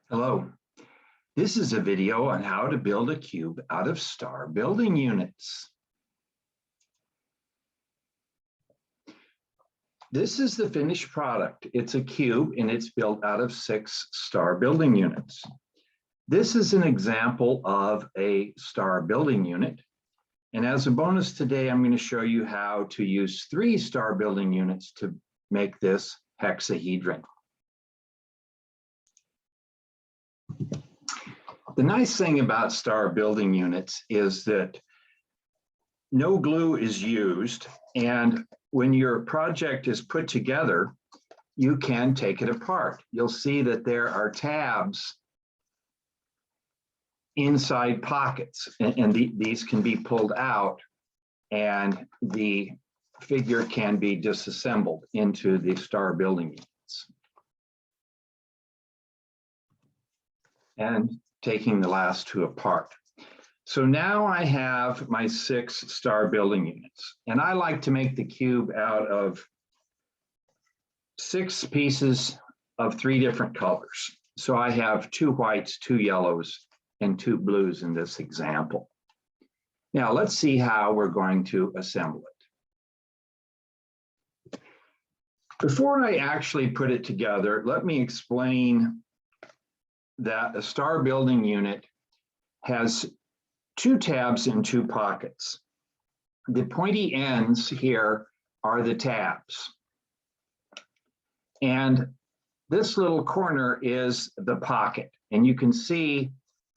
Hello, this is a video on how to build a cube out of star building units. This is the finished product. It's a cube and it's built out of 6 star building units. This is an example of a star building unit. And as a bonus today, I'm going to show you how to use 3 star building units to make this hexahedron. The nice thing about star building units is that no glue is used, and when your project is put together, you can take it apart. You'll see that there are tabs inside pockets, and these can be pulled out, and the figure can be disassembled into the star building units. And taking the last 2 apart. So now I have my 6 star building units, and I like to make the cube out of 6 pieces of 3 different colors. So I have 2 whites, 2 yellows, and 2 blues in this example. Now let's see how we're going to assemble it. Before I actually put it together, let me explain that a star building unit has 2 tabs and 2 pockets. The pointy ends here are the tabs. And this little corner is the pocket. And you can see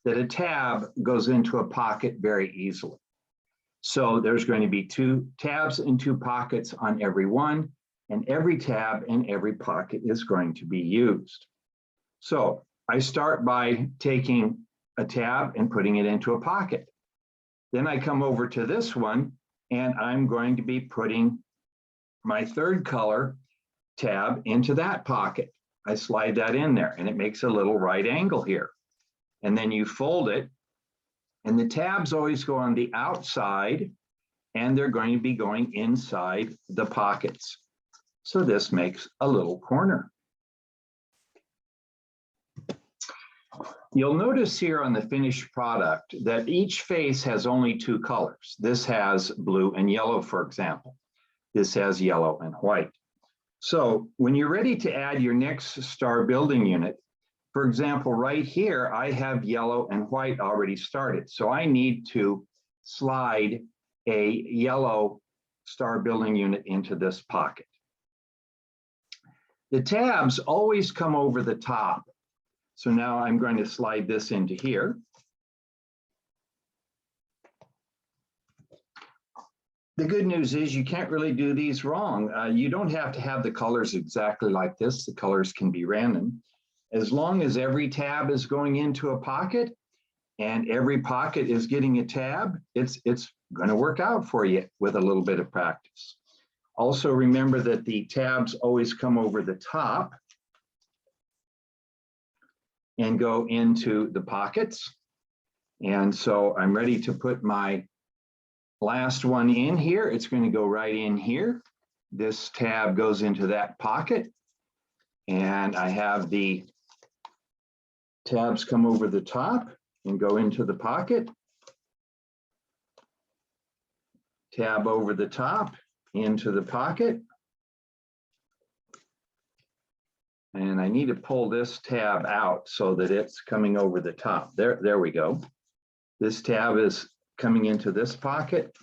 that a tab goes into a pocket very easily. So there's going to be 2 tabs and 2 pockets on every one, and every tab and every pocket is going to be used. So I start by taking a tab and putting it into a pocket. Then I come over to this one and I'm going to be putting my 3rd color tab into that pocket. I slide that in there and it makes a little right angle here. And then you fold it, and the tabs always go on the outside and they're going to be going inside the pockets. So this makes a little corner. You'll notice here on the finished product that each face has only 2 colors. This has blue and yellow, for example. This has yellow and white. So when you're ready to add your next star building unit, for example, right here, I have yellow and white already started. So I need to slide a yellow star building unit into this pocket. The tabs always come over the top. So now I'm going to slide this into here. The good news is you can't really do these wrong. You don't have to have the colors exactly like this. The colors can be random. As long as every tab is going into a pocket and every pocket is getting a tab, it's going to work out for you with a little bit of practice. Also remember that the tabs always come over the top and go into the pockets. And so I'm ready to put my last one in here. It's going to go right in here. This tab goes into that pocket. And I have the tabs come over the top and go into the pocket. Tab over the top into the pocket. And I need to pull this tab out so that it's coming over the top. There we go. This tab is coming into this pocket.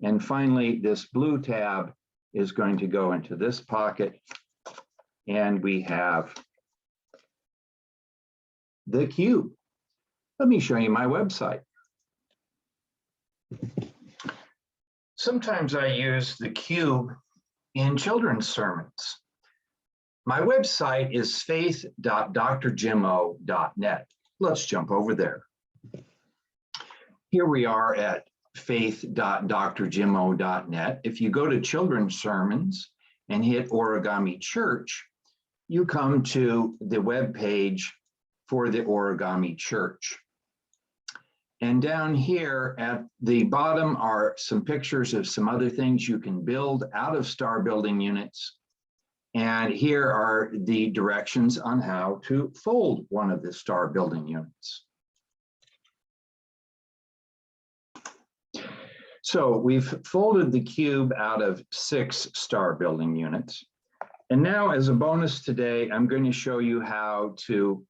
And finally, this blue tab is going to go into this pocket. And we have the cube. Let me show you my website. Sometimes I use the cube in children's sermons. My website is faith.drjimo.net. Let's jump over there. Here we are at faith.drjimo.net. If you go to children's sermons and hit Origami Church, you come to the web page for the Origami Church. And down here at the bottom are some pictures of some other things you can build out of star building units. And here are the directions on how to fold one of the star building units. So we've folded the cube out of 6 star building units. And now, as a bonus today, I'm going to show you how to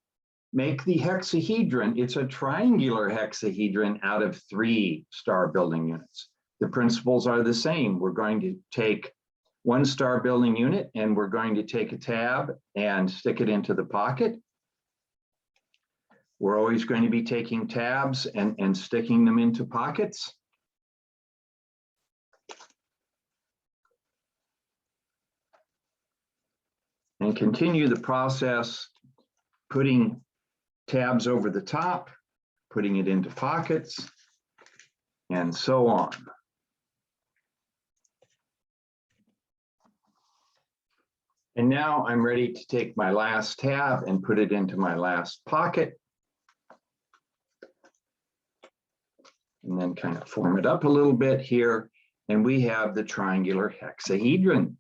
make the hexahedron. It's a triangular hexahedron out of 3 star building units. The principles are the same. We're going to take 1 star building unit and we're going to take a tab and stick it into the pocket. We're always going to be taking tabs and sticking them into pockets. And continue the process, putting tabs over the top, putting it into pockets, and so on. And now I'm ready to take my last tab and put it into my last pocket. And then kind of form it up a little bit here. And we have the triangular hexahedron.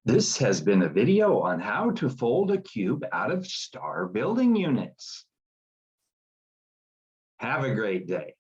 This has been a video on how to fold a cube out of star building units. Have a great day.